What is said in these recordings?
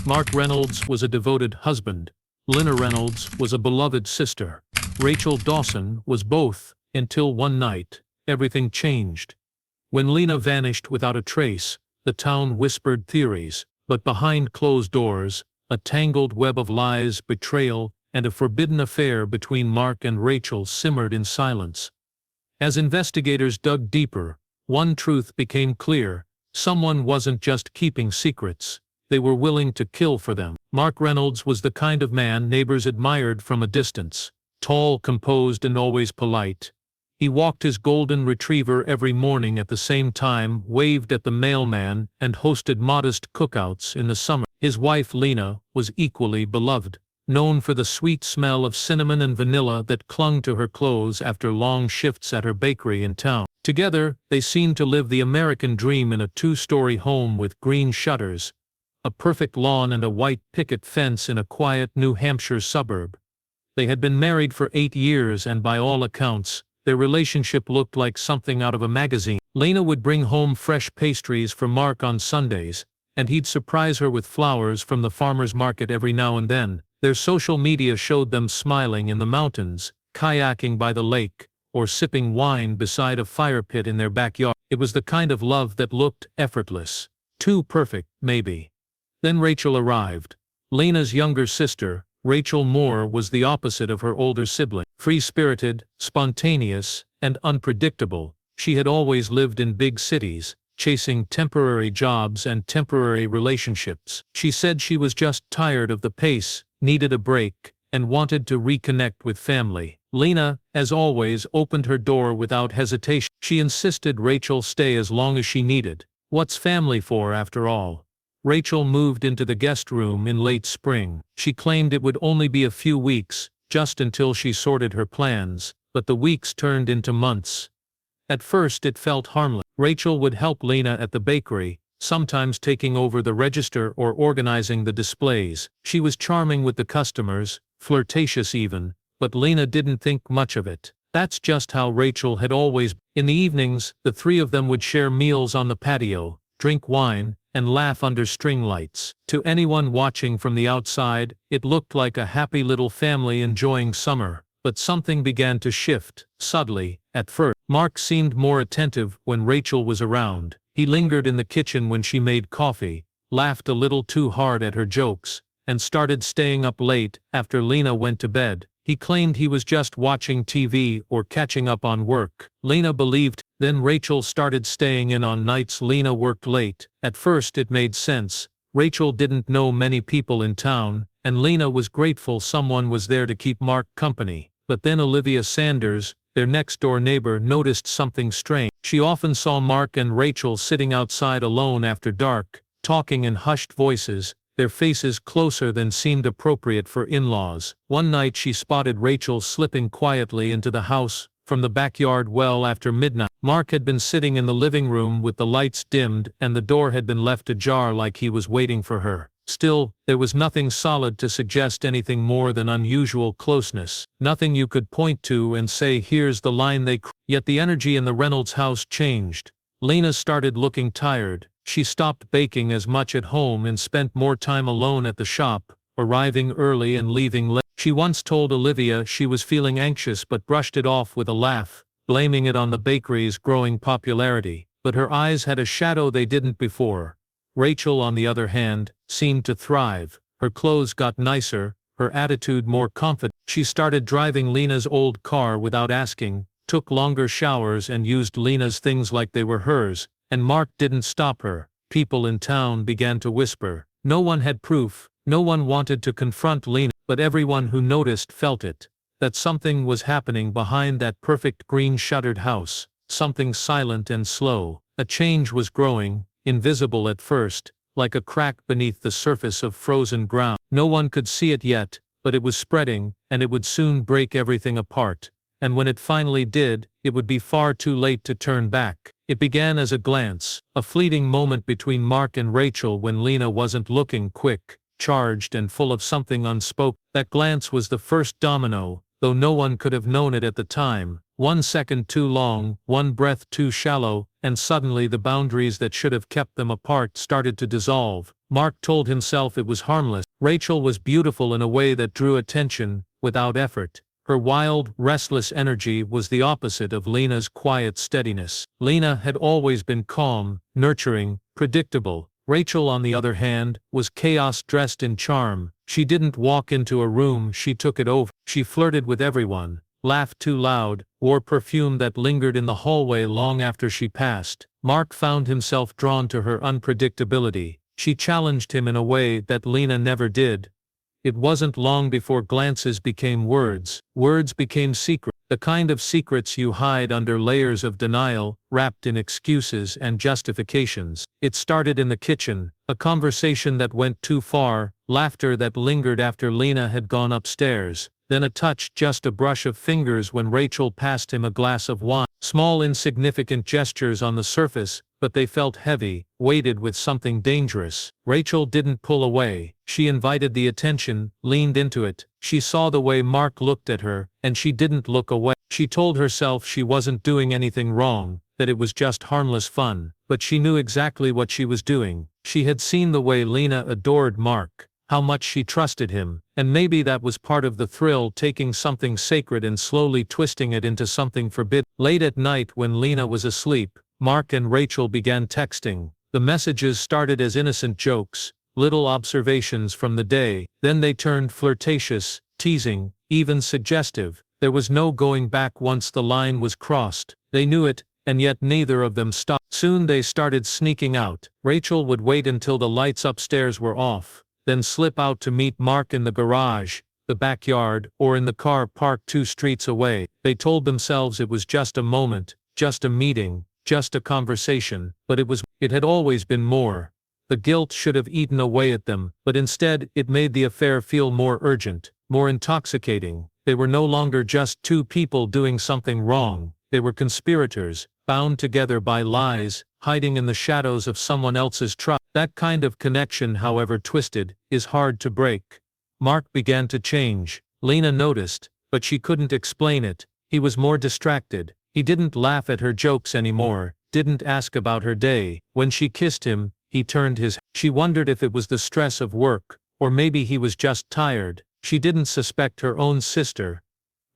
Mark Reynolds was a devoted husband. Lena Reynolds was a beloved sister. Rachel Dawson was both, until one night, everything changed. When Lena vanished without a trace, the town whispered theories, but behind closed doors, a tangled web of lies, betrayal, and a forbidden affair between Mark and Rachel simmered in silence. As investigators dug deeper, one truth became clear: someone wasn't just keeping secrets, they were willing to kill for them. Mark Reynolds was the kind of man neighbors admired from a distance. Tall, composed, and always polite. He walked his golden retriever every morning at the same time, waved at the mailman, and hosted modest cookouts in the summer. His wife Lena was equally beloved, known for the sweet smell of cinnamon and vanilla that clung to her clothes after long shifts at her bakery in town. Together, they seemed to live the American dream in a two-story home with green shutters, a perfect lawn, and a white picket fence in a quiet New Hampshire suburb. They had been married for 8 years, and by all accounts, their relationship looked like something out of a magazine. Lena would bring home fresh pastries for Mark on Sundays, and he'd surprise her with flowers from the farmer's market every now and then. Their social media showed them smiling in the mountains, kayaking by the lake, or sipping wine beside a fire pit in their backyard. It was the kind of love that looked effortless. Too perfect, maybe. Then Rachel arrived. Lena's younger sister, Rachel Moore, was the opposite of her older sibling. Free-spirited, spontaneous, and unpredictable, she had always lived in big cities, chasing temporary jobs and temporary relationships. She said she was just tired of the pace, needed a break, and wanted to reconnect with family. Lena, as always, opened her door without hesitation. She insisted Rachel stay as long as she needed. What's family for, after all? Rachel moved into the guest room in late spring. She claimed it would only be a few weeks, just until she sorted her plans, but the weeks turned into months. At first it felt harmless. Rachel would help Lena at the bakery, sometimes taking over the register or organizing the displays. She was charming with the customers, flirtatious even, but Lena didn't think much of it. That's just how Rachel had always been. In the evenings, the three of them would share meals on the patio, drink wine, and laugh under string lights. To anyone watching from the outside, it looked like a happy little family enjoying summer. But something began to shift, subtly, at first. Mark seemed more attentive when Rachel was around. He lingered in the kitchen when she made coffee, laughed a little too hard at her jokes, and started staying up late after Lena went to bed. He claimed he was just watching TV or catching up on work. Lena believed. Then Rachel started staying in on nights Lena worked late. At first it made sense. Rachel didn't know many people in town, and Lena was grateful someone was there to keep Mark company. But then Olivia Sanders, their next-door neighbor, noticed something strange. She often saw Mark and Rachel sitting outside alone after dark, talking in hushed voices, their faces closer than seemed appropriate for in-laws. One night she spotted Rachel slipping quietly into the house from the backyard well after midnight. Mark had been sitting in the living room with the lights dimmed, and the door had been left ajar like he was waiting for her. Still, there was nothing solid to suggest anything more than unusual closeness. Nothing you could point to and say, here's the line they crossed. Yet the energy in the Reynolds house changed. Lena started looking tired. She stopped baking as much at home and spent more time alone at the shop, arriving early and leaving late. She once told Olivia she was feeling anxious but brushed it off with a laugh, blaming it on the bakery's growing popularity. But her eyes had a shadow they didn't before. Rachel, on the other hand, seemed to thrive. Her clothes got nicer, her attitude more confident. She started driving Lena's old car without asking, took longer showers, and used Lena's things like they were hers, and Mark didn't stop her. People in town began to whisper. No one had proof, no one wanted to confront Lena, but everyone who noticed felt it, that something was happening behind that perfect green-shuttered house, something silent and slow. A change was growing, invisible at first, like a crack beneath the surface of frozen ground. No one could see it yet, but it was spreading, and it would soon break everything apart. And when it finally did, it would be far too late to turn back. It began as a glance, a fleeting moment between Mark and Rachel when Lena wasn't looking, quick, charged, and full of something unspoken. That glance was the first domino, though no one could have known it at the time. 1 second too long, 1 breath too shallow, and suddenly the boundaries that should have kept them apart started to dissolve. Mark told himself it was harmless. Rachel was beautiful in a way that drew attention, without effort. Her wild, restless energy was the opposite of Lena's quiet steadiness. Lena had always been calm, nurturing, predictable. Rachel, on the other hand, was chaos dressed in charm. She didn't walk into a room, she took it over. She flirted with everyone, laughed too loud, wore perfume that lingered in the hallway long after she passed. Mark found himself drawn to her unpredictability. She challenged him in a way that Lena never did. It wasn't long before glances became words. Words became secrets. The kind of secrets you hide under layers of denial, wrapped in excuses and justifications. It started in the kitchen, a conversation that went too far, laughter that lingered after Lena had gone upstairs, then a touch, just a brush of fingers when Rachel passed him a glass of wine. Small insignificant gestures on the surface, but they felt heavy, weighted with something dangerous. Rachel didn't pull away. She invited the attention, leaned into it. She saw the way Mark looked at her, and she didn't look away. She told herself she wasn't doing anything wrong, that it was just harmless fun. But she knew exactly what she was doing. She had seen the way Lena adored Mark, how much she trusted him, and maybe that was part of the thrill, taking something sacred and slowly twisting it into something forbidden. Late at night when Lena was asleep, Mark and Rachel began texting. The messages started as innocent jokes, little observations from the day, then they turned flirtatious, teasing, even suggestive. There was no going back once the line was crossed. They knew it, and yet neither of them stopped. Soon they started sneaking out. Rachel would wait until the lights upstairs were off, then slip out to meet Mark in the garage, the backyard, or in the car parked 2 streets away. They told themselves it was just a moment, just a meeting, just a conversation, but it had always been more. The guilt should have eaten away at them, but instead it made the affair feel more urgent, more intoxicating. They were no longer just 2 people doing something wrong. They were conspirators, bound together by lies, hiding in the shadows of someone else's trust. That kind of connection, however twisted, is hard to break. Mark began to change. Lena noticed, but she couldn't explain it. He was more distracted. He didn't laugh at her jokes anymore, didn't ask about her day. When she kissed him, he turned his head. She wondered if it was the stress of work, or maybe he was just tired. She didn't suspect her own sister.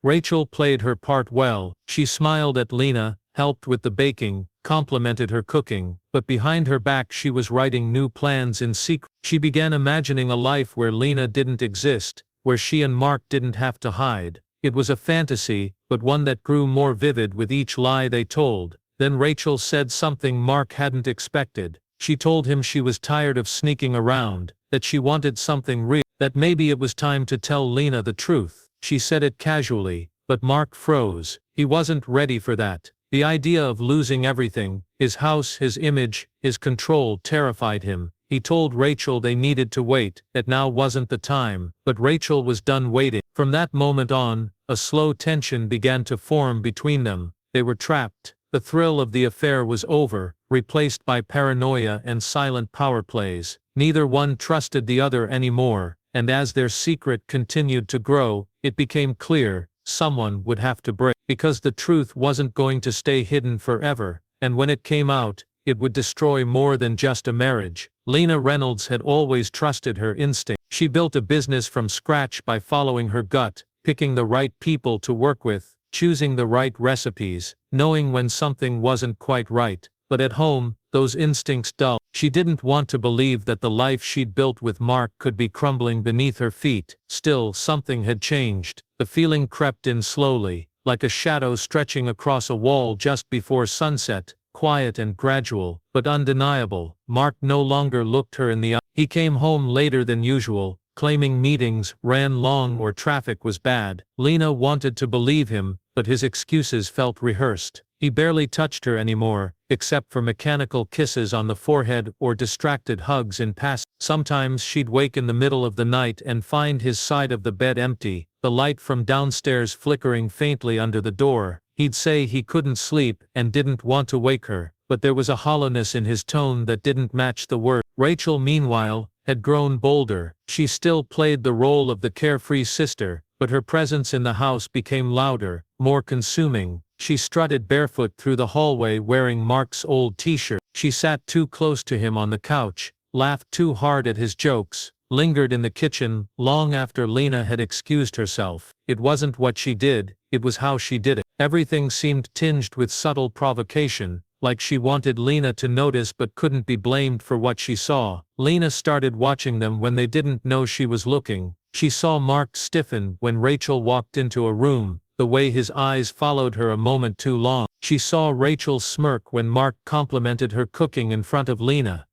Rachel played her part well. She smiled at Lena, helped with the baking, complimented her cooking, but behind her back she was writing new plans in secret. She began imagining a life where Lena didn't exist, where she and Mark didn't have to hide. It was a fantasy, but one that grew more vivid with each lie they told. Then Rachel said something Mark hadn't expected. She told him she was tired of sneaking around, that she wanted something real, that maybe it was time to tell Lena the truth. She said it casually, but Mark froze. He wasn't ready for that. The idea of losing everything, his house, his image, his control, terrified him. He told Rachel they needed to wait, that now wasn't the time, but Rachel was done waiting. From that moment on, a slow tension began to form between them. They were trapped. The thrill of the affair was over, replaced by paranoia and silent power plays. Neither one trusted the other anymore, and as their secret continued to grow, it became clear, someone would have to break. Because the truth wasn't going to stay hidden forever, and when it came out, it would destroy more than just a marriage. Lena Reynolds had always trusted her instinct. She built a business from scratch by following her gut, picking the right people to work with, choosing the right recipes, knowing when something wasn't quite right. But at home, those instincts dulled. She didn't want to believe that the life she'd built with Mark could be crumbling beneath her feet. Still, something had changed. The feeling crept in slowly, like a shadow stretching across a wall just before sunset, quiet and gradual, but undeniable. Mark no longer looked her in the eye. He came home later than usual, claiming meetings ran long or traffic was bad. Lena wanted to believe him, but his excuses felt rehearsed. He barely touched her anymore, except for mechanical kisses on the forehead or distracted hugs in passing. Sometimes she'd wake in the middle of the night and find his side of the bed empty, the light from downstairs flickering faintly under the door. He'd say he couldn't sleep and didn't want to wake her, but there was a hollowness in his tone that didn't match the word. Rachel, meanwhile, had grown bolder. She still played the role of the carefree sister, but her presence in the house became louder, more consuming. She strutted barefoot through the hallway wearing Mark's old t-shirt. She sat too close to him on the couch, laughed too hard at his jokes, lingered in the kitchen long after Lena had excused herself. It wasn't what she did, it was how she did it. Everything seemed tinged with subtle provocation, like she wanted Lena to notice but couldn't be blamed for what she saw. Lena started watching them when they didn't know she was looking. She saw Mark stiffen when Rachel walked into a room, the way his eyes followed her a moment too long. She saw Rachel smirk when Mark complimented her cooking in front of Lena.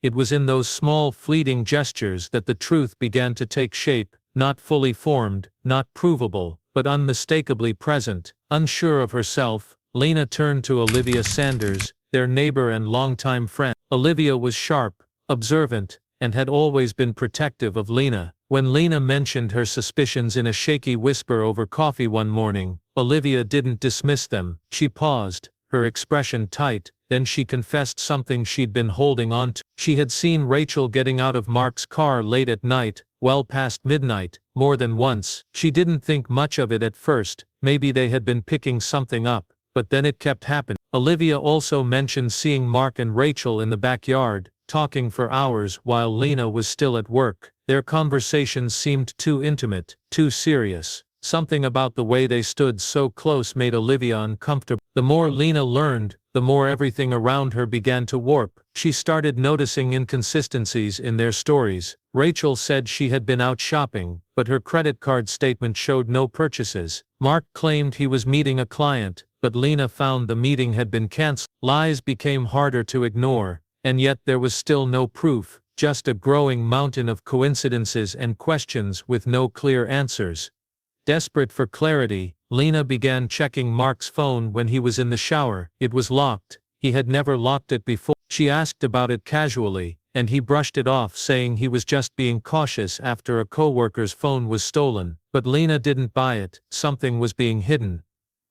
It was in those small fleeting gestures that the truth began to take shape, not fully formed, not provable, but unmistakably present. Unsure of herself, Lena turned to Olivia Sanders, their neighbor and longtime friend. Olivia was sharp, observant, and had always been protective of Lena. When Lena mentioned her suspicions in a shaky whisper over coffee one morning, Olivia didn't dismiss them. She paused, her expression tight, then she confessed something she'd been holding on to. She had seen Rachel getting out of Mark's car late at night, well past midnight, more than once. She didn't think much of it at first, maybe they had been picking something up, but then it kept happening. Olivia also mentioned seeing Mark and Rachel in the backyard, talking for hours while Lena was still at work. Their conversations seemed too intimate, too serious. Something about the way they stood so close made Olivia uncomfortable. The more Lena learned, the more everything around her began to warp. She started noticing inconsistencies in their stories. Rachel said she had been out shopping, but her credit card statement showed no purchases. Mark claimed he was meeting a client, but Lena found the meeting had been canceled. Lies became harder to ignore, and yet there was still no proof, just a growing mountain of coincidences and questions with no clear answers. Desperate for clarity, Lena began checking Mark's phone when he was in the shower. It was locked. He had never locked it before. She asked about it casually, and he brushed it off saying he was just being cautious after a coworker's phone was stolen. But Lena didn't buy it. Something was being hidden.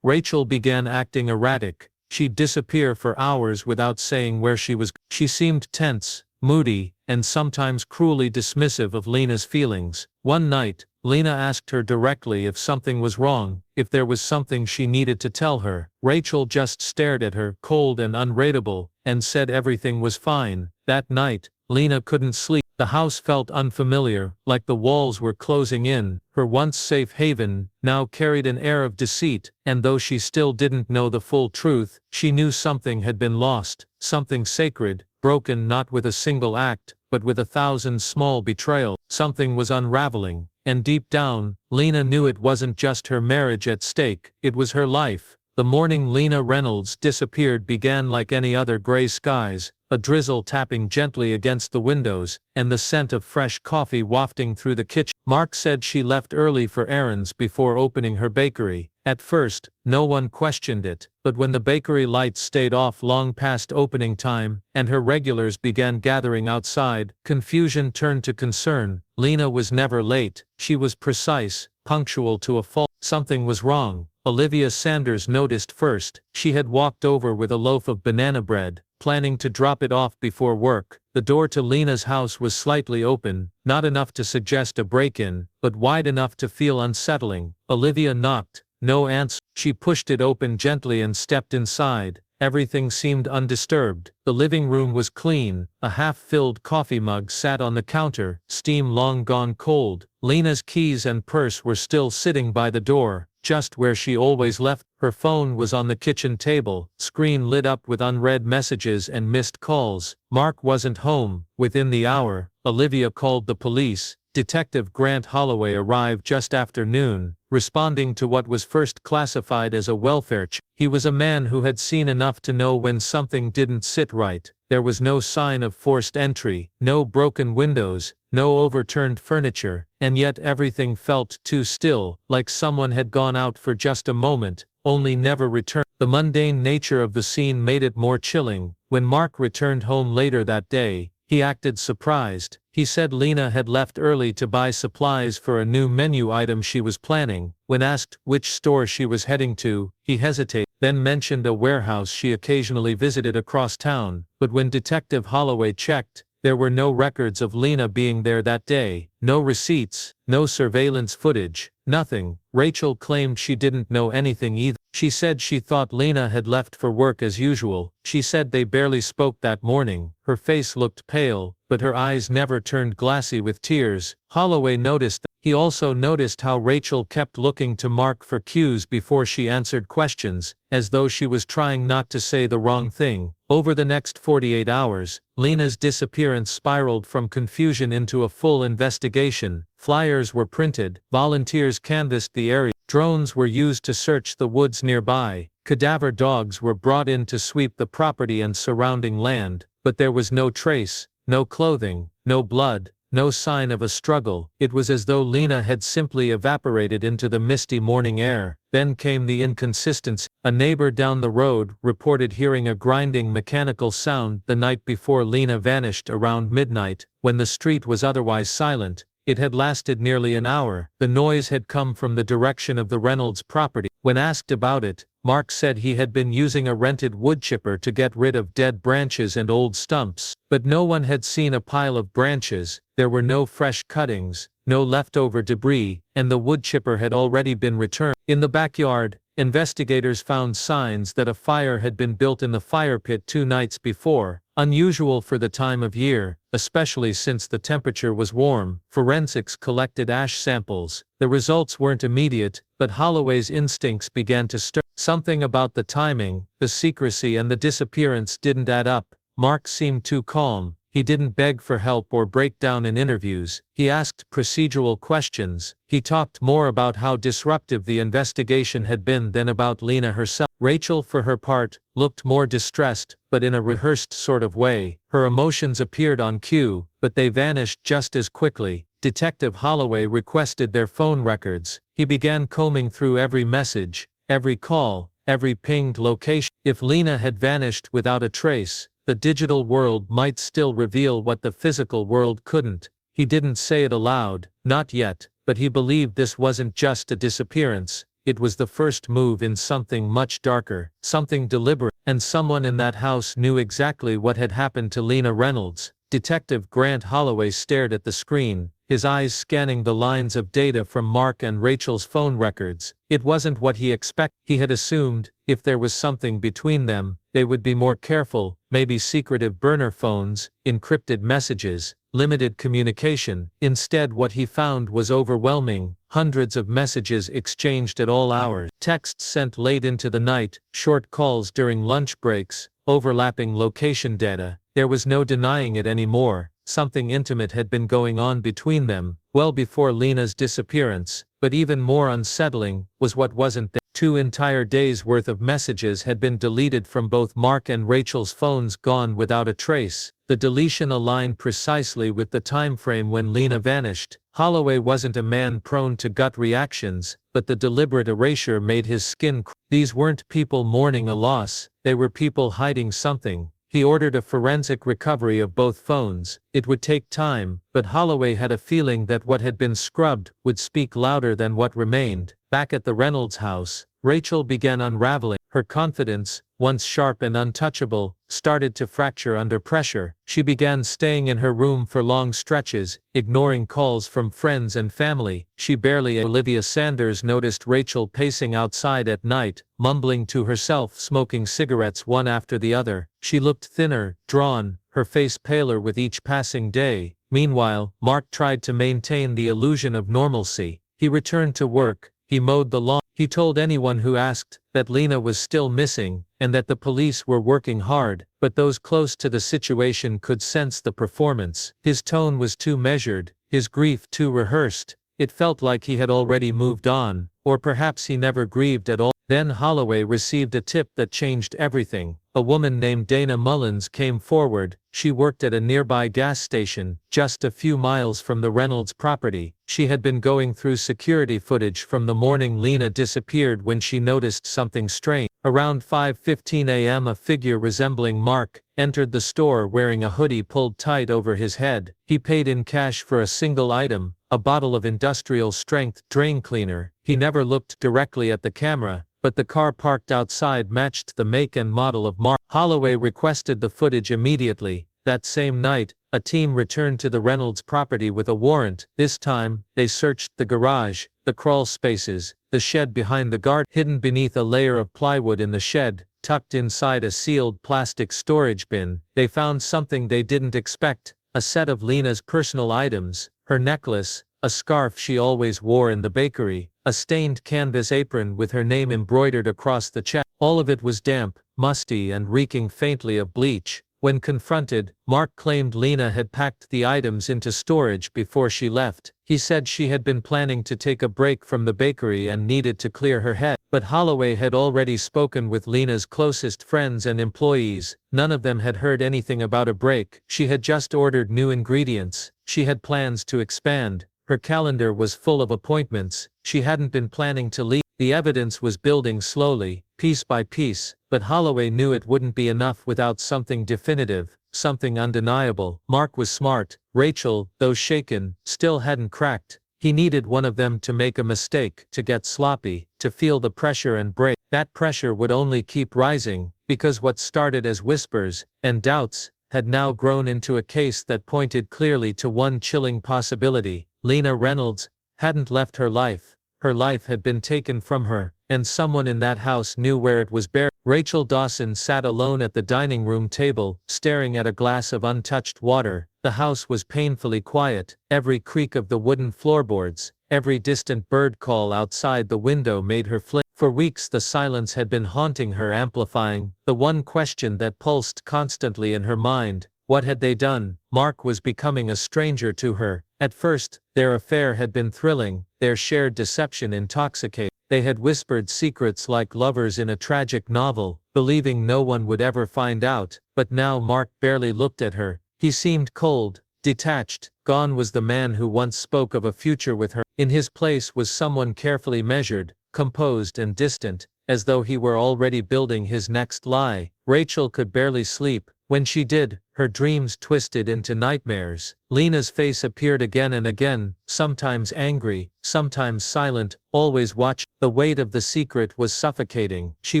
Rachel began acting erratic. She'd disappear for hours without saying where she was. She seemed tense, moody, and sometimes cruelly dismissive of Lena's feelings. One night, Lena asked her directly if something was wrong, if there was something she needed to tell her. Rachel just stared at her, cold and unreadable, and said everything was fine. That night, Lena couldn't sleep. The house felt unfamiliar, like the walls were closing in. Her once safe haven now carried an air of deceit, and though she still didn't know the full truth, she knew something had been lost, something sacred, broken not with a single act, but with 1,000 small betrayals. Something was unraveling, and deep down, Lena knew it wasn't just her marriage at stake, it was her life. The morning Lena Reynolds disappeared began like any other gray skies, a drizzle tapping gently against the windows, and the scent of fresh coffee wafting through the kitchen. Mark said she left early for errands before opening her bakery. At first, no one questioned it, but when the bakery lights stayed off long past opening time, and her regulars began gathering outside, confusion turned to concern. Lena was never late. She was precise, punctual to a fault. Something was wrong. Olivia Sanders noticed first. She had walked over with a loaf of banana bread, planning to drop it off before work. The door to Lena's house was slightly open, not enough to suggest a break-in, but wide enough to feel unsettling. Olivia knocked. No answer. She pushed it open gently and stepped inside. Everything seemed undisturbed. The living room was clean. A half-filled coffee mug sat on the counter, steam long gone cold. Lena's keys and purse were still sitting by the door, just where she always left. Her phone was on the kitchen table, screen lit up with unread messages and missed calls. Mark wasn't home. Within the hour, Olivia called the police. Detective Grant Holloway arrived just after noon, responding to what was first classified as a welfare check. He was a man who had seen enough to know when something didn't sit right. There was no sign of forced entry, no broken windows, no overturned furniture, and yet everything felt too still, like someone had gone out for just a moment, only never returned. The mundane nature of the scene made it more chilling. When Mark returned home later that day, he acted surprised. He said Lena had left early to buy supplies for a new menu item she was planning. When asked which store she was heading to, he hesitated, then mentioned a warehouse she occasionally visited across town. But when Detective Holloway checked, there were no records of Lena being there that day, no receipts, No surveillance footage, nothing. Rachel claimed she didn't know anything either. She said she thought Lena had left for work as usual. She said they barely spoke that morning. Her face looked pale, but her eyes never turned glassy with tears. Holloway noticed that. He also noticed how Rachel kept looking to Mark for cues before she answered questions, as though she was trying not to say the wrong thing. Over the next 48 hours, Lena's disappearance spiraled from confusion into a full investigation. Flyers were printed, volunteers canvassed the area, drones were used to search the woods nearby, cadaver dogs were brought in to sweep the property and surrounding land, but there was no trace, no clothing, no blood, no sign of a struggle. It was as though Lena had simply evaporated into the misty morning air. Then came the inconsistency. A neighbor down the road reported hearing a grinding mechanical sound the night before Lena vanished around midnight, when the street was otherwise silent. It had lasted nearly an hour. The noise had come from the direction of the Reynolds property. When asked about it, Mark said he had been using a rented wood chipper to get rid of dead branches and old stumps. But no one had seen a pile of branches, there were no fresh cuttings, no leftover debris, and the wood chipper had already been returned. In the backyard, investigators found signs that a fire had been built in the fire pit 2 nights before, unusual for the time of year, especially since the temperature was warm. Forensics collected ash samples. The results weren't immediate, but Holloway's instincts began to stir. Something about the timing, the secrecy and the disappearance didn't add up. Mark seemed too calm. He didn't beg for help or break down in interviews. He asked procedural questions. He talked more about how disruptive the investigation had been than about Lena herself. Rachel, for her part, looked more distressed, but in a rehearsed sort of way. Her emotions appeared on cue, but they vanished just as quickly. Detective Holloway requested their phone records. He began combing through every message, every call, every pinged location. If Lena had vanished without a trace, the digital world might still reveal what the physical world couldn't. He didn't say it aloud, not yet, but he believed this wasn't just a disappearance. It was the first move in something much darker, something deliberate, and someone in that house knew exactly what had happened to Lena Reynolds. Detective Grant Holloway stared at the screen, his eyes scanning the lines of data from Mark and Rachel's phone records. It wasn't what he expected. He had assumed, if there was something between them, they would be more careful, maybe secretive burner phones, encrypted messages, limited communication. Instead, what he found was overwhelming. Hundreds of messages exchanged at all hours, texts sent late into the night, short calls during lunch breaks, overlapping location data. There was no denying it anymore. Something intimate had been going on between them, well before Lena's disappearance, but even more unsettling was what wasn't there. 2 entire days' worth of messages had been deleted from both Mark and Rachel's phones, gone without a trace. The deletion aligned precisely with the time frame when Lena vanished. Holloway wasn't a man prone to gut reactions, but the deliberate erasure made his skin crawl. These weren't people mourning a loss, they were people hiding something. He ordered a forensic recovery of both phones. It would take time, but Holloway had a feeling that what had been scrubbed would speak louder than what remained. Back at the Reynolds house, Rachel began unraveling. Her confidence, once sharp and untouchable, started to fracture under pressure. She began staying in her room for long stretches, ignoring calls from friends and family. Olivia Sanders noticed Rachel pacing outside at night, mumbling to herself, smoking cigarettes one after the other. She looked thinner, drawn, her face paler with each passing day. Meanwhile, Mark tried to maintain the illusion of normalcy. He returned to work, he mowed the lawn. He told anyone who asked that Lena was still missing, and that the police were working hard, but those close to the situation could sense the performance. His tone was too measured, his grief too rehearsed. It felt like he had already moved on, or perhaps he never grieved at all. Then Holloway received a tip that changed everything. A woman named Dana Mullins came forward. She worked at a nearby gas station, just a few miles from the Reynolds property. She had been going through security footage from the morning Lena disappeared when she noticed something strange. Around 5:15 a.m. a figure resembling Mark entered the store wearing a hoodie pulled tight over his head. He paid in cash for a single item, a bottle of industrial-strength drain cleaner. He never looked directly at the camera, but the car parked outside matched the make and model of Mark. Holloway requested the footage immediately. That same night, a team returned to the Reynolds property with a warrant. This time, they searched the garage, the crawl spaces, the shed behind the garden. Hidden beneath a layer of plywood in the shed, tucked inside a sealed plastic storage bin, they found something they didn't expect: a set of Lena's personal items, her necklace, a scarf she always wore in the bakery, a stained canvas apron with her name embroidered across the chest. All of it was damp, musty and reeking faintly of bleach. When confronted, Mark claimed Lena had packed the items into storage before she left. He said she had been planning to take a break from the bakery and needed to clear her head. But Holloway had already spoken with Lena's closest friends and employees. None of them had heard anything about a break. She had just ordered new ingredients. She had plans to expand. Her calendar was full of appointments. She hadn't been planning to leave. The evidence was building slowly, piece by piece, but Holloway knew it wouldn't be enough without something definitive, something undeniable. Mark was smart. Rachel, though shaken, still hadn't cracked. He needed one of them to make a mistake, to get sloppy, to feel the pressure and break. That pressure would only keep rising, because what started as whispers and doubts had now grown into a case that pointed clearly to one chilling possibility. Lena Reynolds hadn't left her life. Her life had been taken from her, and someone in that house knew where it was buried. Rachel Dawson sat alone at the dining room table, staring at a glass of untouched water. The house was painfully quiet. Every creak of the wooden floorboards, every distant bird call outside the window made her flinch. For weeks the silence had been haunting her, amplifying the one question that pulsed constantly in her mind: what had they done? Mark was becoming a stranger to her. At first, their affair had been thrilling, their shared deception intoxicating. They had whispered secrets like lovers in a tragic novel, believing no one would ever find out. But now Mark barely looked at her. He seemed cold, detached. Gone was the man who once spoke of a future with her. In his place was someone carefully measured, composed and distant, as though he were already building his next lie. Rachel could barely sleep. When she did, her dreams twisted into nightmares. Lena's face appeared again and again, sometimes angry, sometimes silent, always watching. The weight of the secret was suffocating. She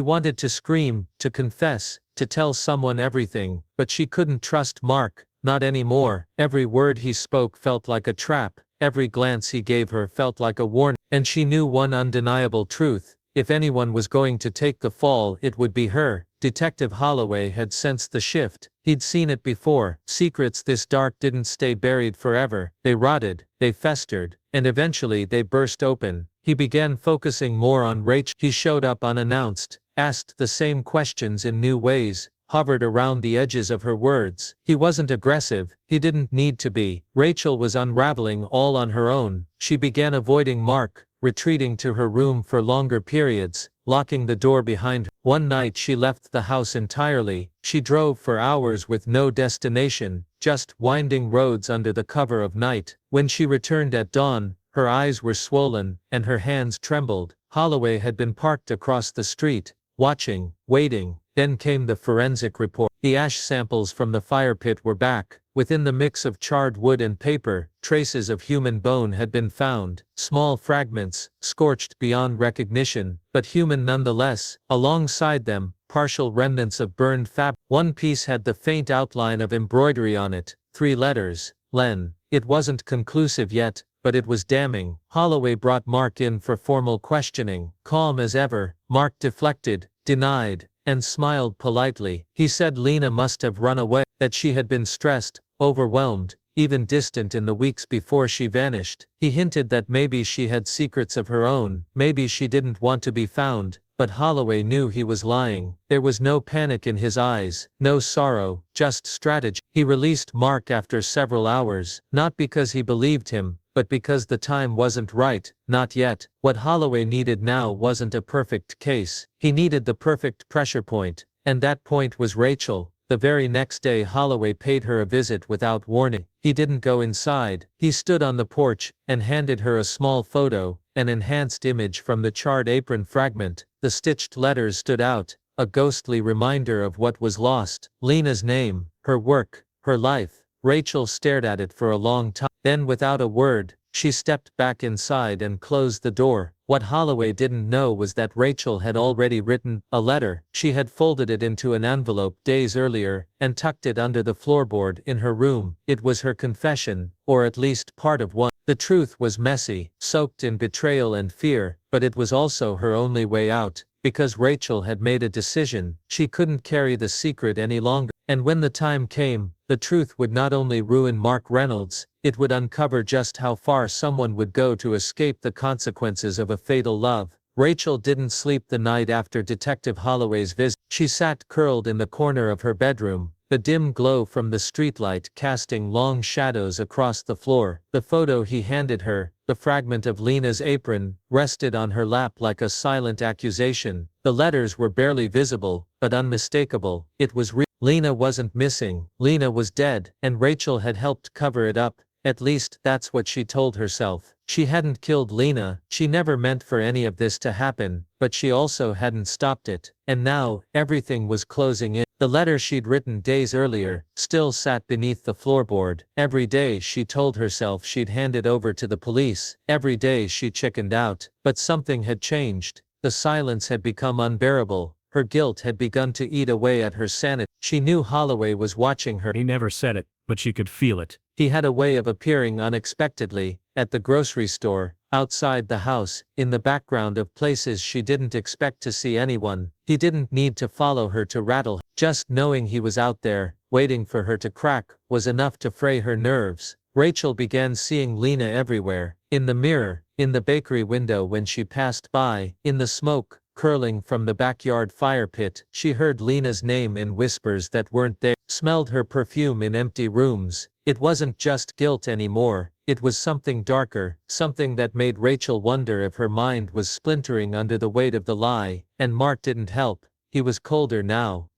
wanted to scream, to confess, to tell someone everything, but she couldn't trust Mark, not anymore. Every word he spoke felt like a trap. Every glance he gave her felt like a warning. And she knew one undeniable truth: if anyone was going to take the fall, it would be her. Detective Holloway had sensed the shift. He'd seen it before. Secrets this dark didn't stay buried forever. They rotted, they festered, and eventually they burst open. He began focusing more on Rachel. He showed up unannounced, asked the same questions in new ways, hovered around the edges of her words. He wasn't aggressive. He didn't need to be. Rachel was unraveling all on her own. She began avoiding Mark, retreating to her room for longer periods, locking the door behind her. One night she left the house entirely. She drove for hours with no destination, just winding roads under the cover of night. When she returned at dawn, her eyes were swollen, and her hands trembled. Holloway had been parked across the street, watching, waiting. Then came the forensic report. The ash samples from the fire pit were back. Within the mix of charred wood and paper, traces of human bone had been found. Small fragments, scorched beyond recognition, but human nonetheless. Alongside them, partial remnants of burned fabric. One piece had the faint outline of embroidery on it, 3 letters, Len. It wasn't conclusive yet, but it was damning. Holloway brought Mark in for formal questioning. Calm as ever, Mark deflected, denied, and smiled politely. He said Lena must have run away, that she had been stressed, overwhelmed, even distant in the weeks before she vanished. He hinted that maybe she had secrets of her own, maybe she didn't want to be found, but Holloway knew he was lying. There was no panic in his eyes, no sorrow, just strategy. He released Mark after several hours, not because he believed him, but because the time wasn't right, not yet. What Holloway needed now wasn't a perfect case. He needed the perfect pressure point, and that point was Rachel. The very next day Holloway paid her a visit without warning. He didn't go inside. He stood on the porch, and handed her a small photo, an enhanced image from the charred apron fragment. The stitched letters stood out, a ghostly reminder of what was lost. Lena's name, her work, her life. Rachel stared at it for a long time. Then without a word, she stepped back inside and closed the door. What Holloway didn't know was that Rachel had already written a letter. She had folded it into an envelope days earlier and tucked it under the floorboard in her room. It was her confession, or at least part of one. The truth was messy, soaked in betrayal and fear, but it was also her only way out, because Rachel had made a decision. She couldn't carry the secret any longer. And when the time came, the truth would not only ruin Mark Reynolds, it would uncover just how far someone would go to escape the consequences of a fatal love. Rachel didn't sleep the night after Detective Holloway's visit. She sat curled in the corner of her bedroom, the dim glow from the streetlight casting long shadows across the floor. The photo he handed her, the fragment of Lena's apron, rested on her lap like a silent accusation. The letters were barely visible, but unmistakable. It was real. Lena wasn't missing, Lena was dead, and Rachel had helped cover it up. At least, that's what she told herself. She hadn't killed Lena, she never meant for any of this to happen, but she also hadn't stopped it. And now, everything was closing in. The letter she'd written days earlier still sat beneath the floorboard. Every day she told herself she'd hand it over to the police. Every day she chickened out. But something had changed. The silence had become unbearable. Her guilt had begun to eat away at her sanity. She knew Holloway was watching her. He never said it, but she could feel it. He had a way of appearing unexpectedly, at the grocery store, outside the house, in the background of places she didn't expect to see anyone. He didn't need to follow her to rattle her. Just knowing he was out there, waiting for her to crack, was enough to fray her nerves. Rachel began seeing Lena everywhere. In the mirror, in the bakery window when she passed by, in the smoke curling from the backyard fire pit. She heard Lena's name in whispers that weren't there, smelled her perfume in empty rooms. It wasn't just guilt anymore, it was something darker, something that made Rachel wonder if her mind was splintering under the weight of the lie. And Mark didn't help. He was colder now,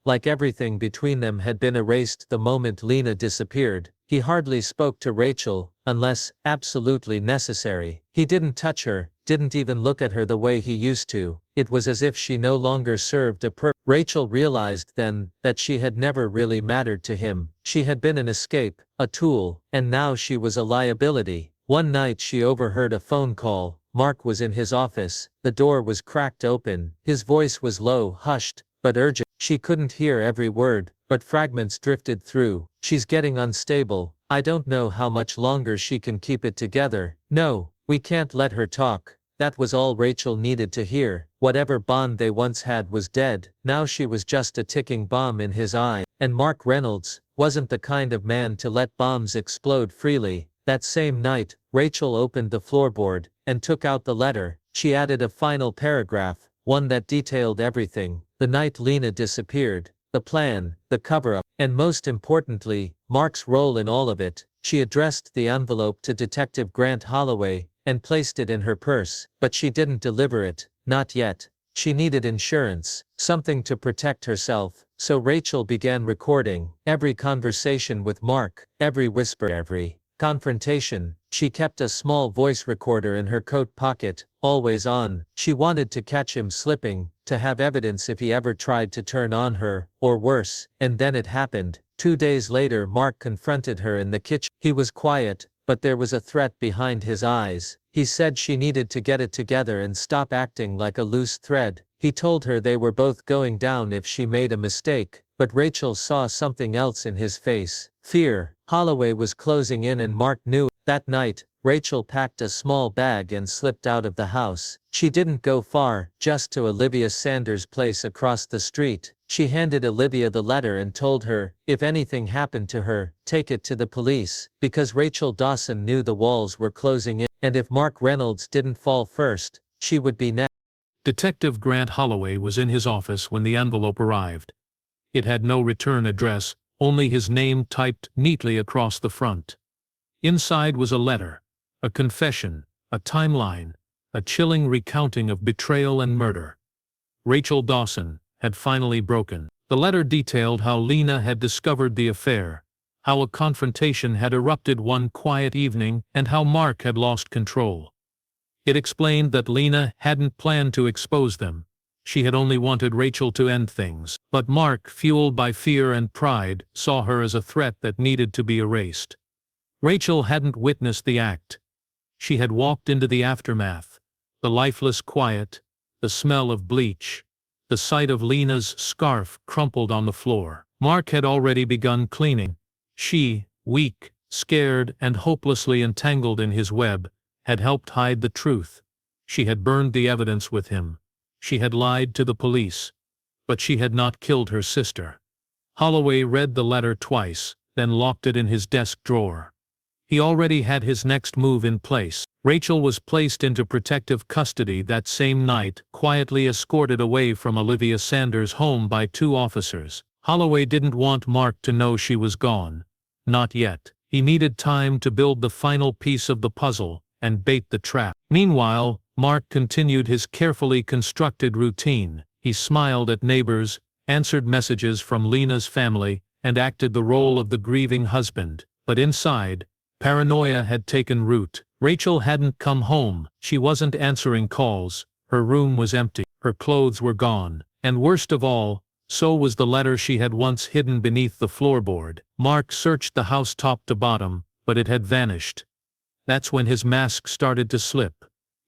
like everything between them had been erased the moment Lena disappeared. He hardly spoke to Rachel, unless absolutely necessary. He didn't touch her, didn't even look at her the way he used to. It was as if she no longer served a purpose. Rachel realized then that she had never really mattered to him. She had been an escape, a tool, and now she was a liability. One night she overheard a phone call. Mark was in his office. The door was cracked open. His voice was low, hushed, but urgent. She couldn't hear every word, but fragments drifted through. She's getting unstable. I don't know how much longer she can keep it together. No, we can't let her talk. That was all Rachel needed to hear. Whatever bond they once had was dead. Now she was just a ticking bomb in his eye. And Mark Reynolds wasn't the kind of man to let bombs explode freely. That same night, Rachel opened the floorboard and took out the letter. She added a final paragraph, one that detailed everything. The night Lena disappeared, the plan, the cover-up, and most importantly, Mark's role in all of it. She addressed the envelope to Detective Grant Holloway and placed it in her purse, but she didn't deliver it, not yet. She needed insurance, something to protect herself, so Rachel began recording every conversation with Mark, every whisper, every confrontation. She kept a small voice recorder in her coat pocket, always on. She wanted to catch him slipping, to have evidence if he ever tried to turn on her, or worse. And then it happened. 2 days later Mark confronted her in the kitchen. He was quiet, but there was a threat behind his eyes. He said she needed to get it together and stop acting like a loose thread. He told her they were both going down if she made a mistake, but Rachel saw something else in his face. Fear. Holloway was closing in and Mark knew. That night, Rachel packed a small bag and slipped out of the house. She didn't go far, just to Olivia Sanders' place across the street. She handed Olivia the letter and told her, if anything happened to her, take it to the police, because Rachel Dawson knew the walls were closing in, and if Mark Reynolds didn't fall first, she would be next. Detective Grant Holloway was in his office when the envelope arrived. It had no return address, only his name typed neatly across the front. Inside was a letter, a confession, a timeline, a chilling recounting of betrayal and murder. Rachel Dawson had finally broken. The letter detailed how Lena had discovered the affair, how a confrontation had erupted one quiet evening, and how Mark had lost control. It explained that Lena hadn't planned to expose them. She had only wanted Rachel to end things. But Mark, fueled by fear and pride, saw her as a threat that needed to be erased. Rachel hadn't witnessed the act. She had walked into the aftermath, the lifeless quiet, the smell of bleach, the sight of Lena's scarf crumpled on the floor. Mark had already begun cleaning. She, weak, scared, and hopelessly entangled in his web, had helped hide the truth. She had burned the evidence with him. She had lied to the police. But she had not killed her sister. Holloway read the letter twice, then locked it in his desk drawer. He already had his next move in place. Rachel was placed into protective custody that same night, quietly escorted away from Olivia Sanders' home by 2 officers. Holloway didn't want Mark to know she was gone. Not yet. He needed time to build the final piece of the puzzle and bait the trap. Meanwhile, Mark continued his carefully constructed routine. He smiled at neighbors, answered messages from Lena's family, and acted the role of the grieving husband. But inside, paranoia had taken root. Rachel hadn't come home. She wasn't answering calls. Her room was empty. Her clothes were gone. And worst of all, so was the letter she had once hidden beneath the floorboard. Mark searched the house top to bottom, but it had vanished. That's when his mask started to slip.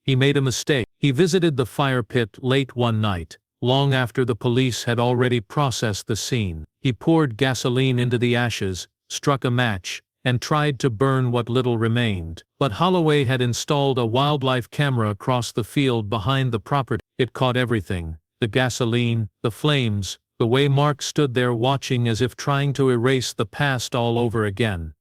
He made a mistake. He visited the fire pit late one night, long after the police had already processed the scene. He poured gasoline into the ashes, struck a match, and tried to burn what little remained. But Holloway had installed a wildlife camera across the field behind the property. It caught everything: the gasoline, the flames, the way Mark stood there watching as if trying to erase the past all over again.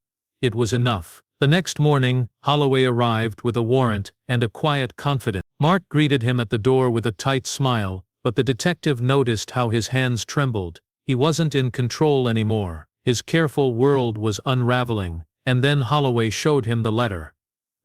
It was enough. The next morning, Holloway arrived with a warrant and a quiet confidence. Mark greeted him at the door with a tight smile, but the detective noticed how his hands trembled. He wasn't in control anymore. His careful world was unraveling, and then Holloway showed him the letter.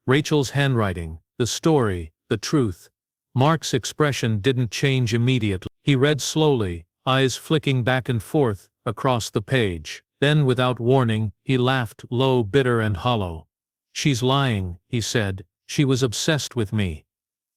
Rachel's handwriting, the story, the truth. Mark's expression didn't change immediately. He read slowly, eyes flicking back and forth across the page. Then, without warning, he laughed low, bitter and hollow. "She's lying," he said. "She was obsessed with me.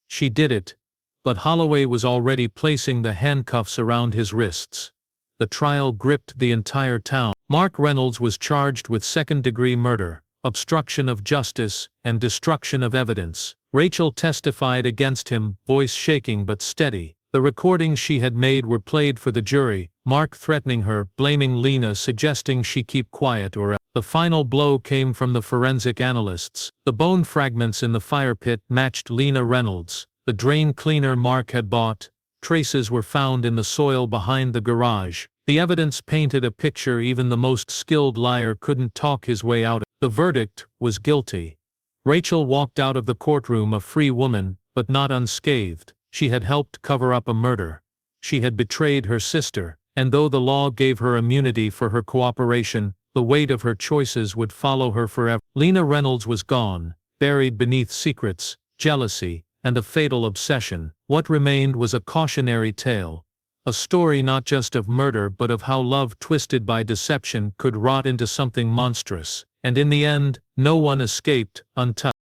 She did it." But Holloway was already placing the handcuffs around his wrists. The trial gripped the entire town. Mark Reynolds was charged with second-degree murder, obstruction of justice, and destruction of evidence. Rachel testified against him, voice shaking but steady. The recordings she had made were played for the jury, Mark threatening her, blaming Lena, suggesting she keep quiet or else. The final blow came from the forensic analysts. The bone fragments in the fire pit matched Lena Reynolds, the drain cleaner Mark had bought. Traces were found in the soil behind the garage. The evidence painted a picture even the most skilled liar couldn't talk his way out of. The verdict was guilty. Rachel walked out of the courtroom a free woman, but not unscathed. She had helped cover up a murder. She had betrayed her sister, and though the law gave her immunity for her cooperation, the weight of her choices would follow her forever. Lena Reynolds was gone, buried beneath secrets, jealousy, and a fatal obsession. What remained was a cautionary tale. A story not just of murder but of how love twisted by deception could rot into something monstrous. And in the end, no one escaped untouched.